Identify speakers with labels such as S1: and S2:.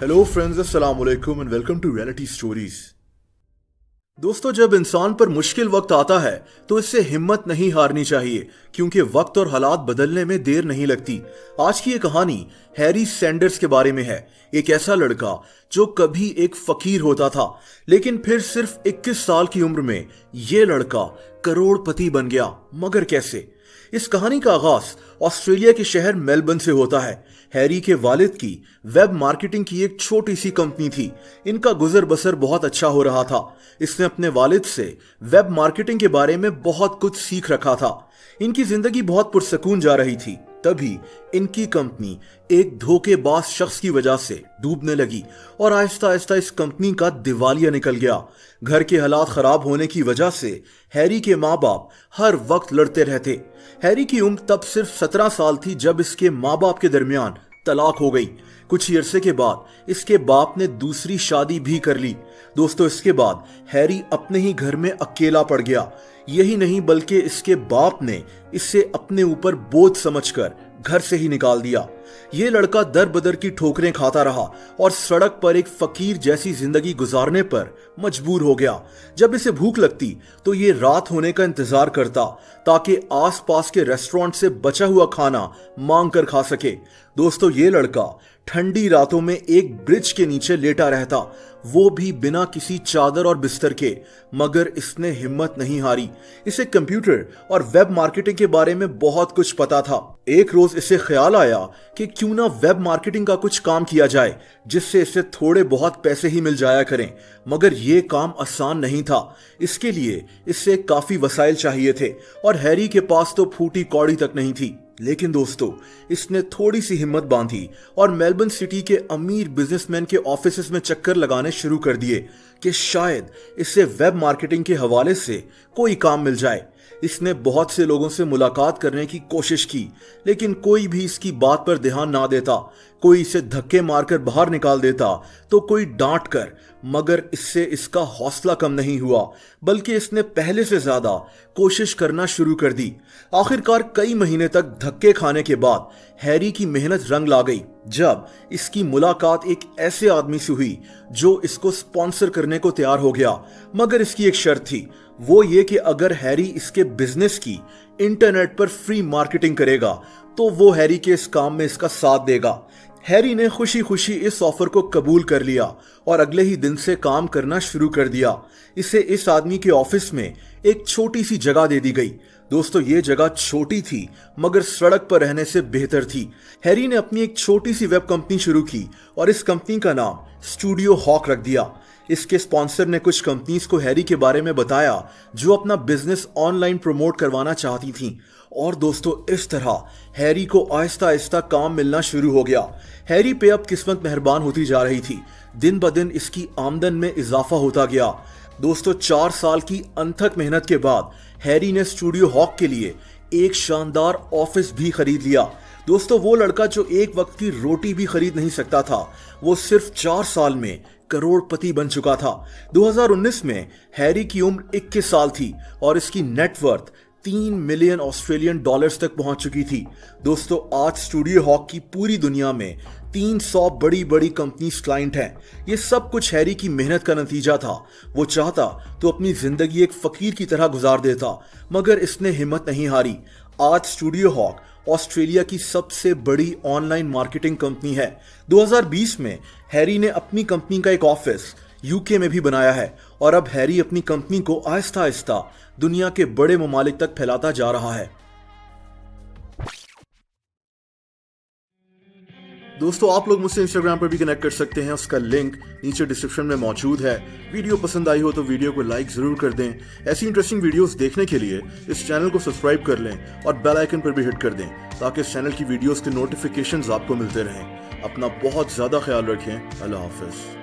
S1: Hello friends, अस्सलाम वालेकुम and welcome to reality stories. दोस्तों, जब इंसान पर मुश्किल वक्त आता है तो इससे हिम्मत नहीं हारनी चाहिए, क्योंकि वक्त और हालात बदलने में देर नहीं लगती। आज की ये कहानी हैरी सैंडर्स के बारे में है। एक ऐसा लड़का जो कभी एक फकीर होता था, लेकिन फिर सिर्फ 21 साल की उम्र में ये लड़का करोड़पति बन गया। मगर कैसे? इस कहानी का आगाज ऑस्ट्रेलिया के शहर मेलबर्न से होता है। हैरी के वालिद की वेब मार्केटिंग की एक छोटी सी कंपनी थी। इनका गुजर बसर बहुत अच्छा हो रहा था। इसने अपने वालिद से वेब मार्केटिंग के बारे में बहुत कुछ सीख रखा था। इनकी जिंदगी बहुत पुरसकून जा रही थी। तभी इनकी कंपनी एक धोखेबाज शख्स की वजह से डूबने लगी और आहिस्ता आहिस्ता इस कंपनी का दिवालिया निकल गया। घर के हालात खराब होने की वजह से हैरी के माँ बाप हर वक्त लड़ते रहते। हैरी की उम्र तब सिर्फ 17 साल थी जब इसके माँ बाप के दरमियान तलाक हो गई। कुछ ही अरसे के बाद इसके बाप ने दूसरी शादी भी कर ली। दोस्तों, इसके बाद हैरी अपने ही घर में अकेला पड़ गया। यही नहीं बल्कि इसके बाप ने इसे अपने ऊपर बोझ समझकर घर से ही निकाल दिया। ये लड़का दर बदर की ठोकरें खाता रहा और सड़क पर एक फकीर जैसी जिंदगी गुजारने पर मजबूर हो गया। जब इसे भूख लगती तो ये रात होने का इंतजार करता ताकि आसपास के रेस्टोरेंट से बचा हुआ खाना मांग कर खा सके। दोस्तों, ये लड़का ठंडी रातों में एक ब्रिज के नीचे लेटा रहता, वो भी बिना किसी चादर और बिस्तर के। मगर इसने हिम्मत नहीं हारी। इसे कंप्यूटर और वेब मार्केटिंग के बारे में बहुत कुछ पता था। एक रोज इसे ख्याल आया कि क्यों ना वेब मार्केटिंग का कुछ काम किया जाए जिससे इसे थोड़े बहुत पैसे ही मिल जाया करें। मगर यह काम आसान नहीं था। इसके लिए इससे काफी वसाइल चाहिए थे और हैरी के पास तो फूटी कौड़ी तक नहीं थी। लेकिन दोस्तों, इसने थोड़ी सी हिम्मत बांधी और मेलबर्न सिटी के अमीर बिजनेसमैन के ऑफिसेस में चक्कर लगाने शुरू कर दिए कि शायद इससे वेब मार्केटिंग के हवाले से कोई काम मिल जाए। इसने बहुत से लोगों से मुलाकात करने की कोशिश की, लेकिन कोई भी इसकी बात पर ध्यान ना देता। कोई इसे धक्के मारकर बाहर निकाल देता तो कोई डांट कर। मगर इससे इसका हौसला कम नहीं हुआ, बल्कि इसने पहले से ज्यादा कोशिश करना शुरू कर दी। आखिरकार कई महीने तक धक्के खाने के बाद हैरी की मेहनत रंग ला गई जब इसकी मुलाकात एक ऐसे आदमी से हुई जो इसको स्पॉन्सर करने को तैयार हो गया। मगर इसकी एक शर्त थी, वो ये कि अगर हैरी इसके बिजनेस की इंटरनेट पर फ्री मार्केटिंग करेगा तो वो हैरी के इस काम में इसका साथ देगा। हैरी ने खुशी खुशी इस ऑफर को कबूल कर लिया और अगले ही दिन से काम करना शुरू कर दिया। इसे इस आदमी के ऑफिस में एक छोटी सी जगह दे दी गई। दोस्तों, ये जगह छोटी थी मगर सड़क पर रहने से बेहतर थी। हैरी ने अपनी एक छोटी सी वेब कंपनी शुरू की और इस कंपनी का नाम स्टूडियो हॉक रख दिया। इसके स्पॉन्सर ने कुछ कंपनीज को हैरी के बारे में बताया जो अपना बिजनेस ऑनलाइन प्रमोट करवाना चाहती थीं। और दोस्तों, इस तरह हैरी को आहिस्ता आहिस्ता काम मिलना शुरू हो गया। हैरी पे अब किस्मत मेहरबान होती जा रही थी। दिन ब दिन इसकी आमदन में इजाफा होता गया। दोस्तों, 4 साल की अनथक मेहनत के बाद हैरी ने स्टूडियो हॉक के लिए एक शानदार ऑफिस भी खरीद लिया। दोस्तों, वो लड़का जो एक वक्त की रोटी भी खरीद नहीं सकता था, वो सिर्फ 4 साल में करोड़पति बन चुका था। 2019 में हैरी की उम्र 21 साल थी और इसकी नेटवर्थ 3 मिलियन ऑस्ट्रेलियन डॉलर्स तक पहुंच चुकी थी। दोस्तों, आज स्टूडियो हॉक की पूरी दुनिया में 300 बड़ी बड़ी कंपनीज क्लाइंट हैं। ये सब कुछ हैरी की मेहनत का नतीजा था। वो चाहता तो अपनी जिंदगी एक फकीर की तरह गुजार देता, मगर इसने हिम्मत नहीं हारी। आज स्टूडियो हॉक ऑस्ट्रेलिया की सबसे बड़ी ऑनलाइन मार्केटिंग कंपनी है। 2020 में हैरी ने अपनी कंपनी का एक ऑफिस यूके में भी बनाया है और अब हैरी अपनी कंपनी को आहिस्ता आहिस्ता दुनिया के बड़े ममालिक तक फैलाता जा रहा है। दोस्तों, आप लोग मुझसे इंस्टाग्राम पर भी कनेक्ट कर सकते हैं। उसका लिंक नीचे डिस्क्रिप्शन में मौजूद है। वीडियो पसंद आई हो तो वीडियो को लाइक जरूर कर दें। ऐसी इंटरेस्टिंग वीडियोस देखने के लिए इस चैनल को सब्सक्राइब कर लें और बेल आइकन पर भी हिट कर दें ताकि इस चैनल की वीडियोस के नोटिफिकेशंस आपको मिलते रहें। अपना बहुत ज्यादा ख्याल रखें। अल्लाह हाफिज।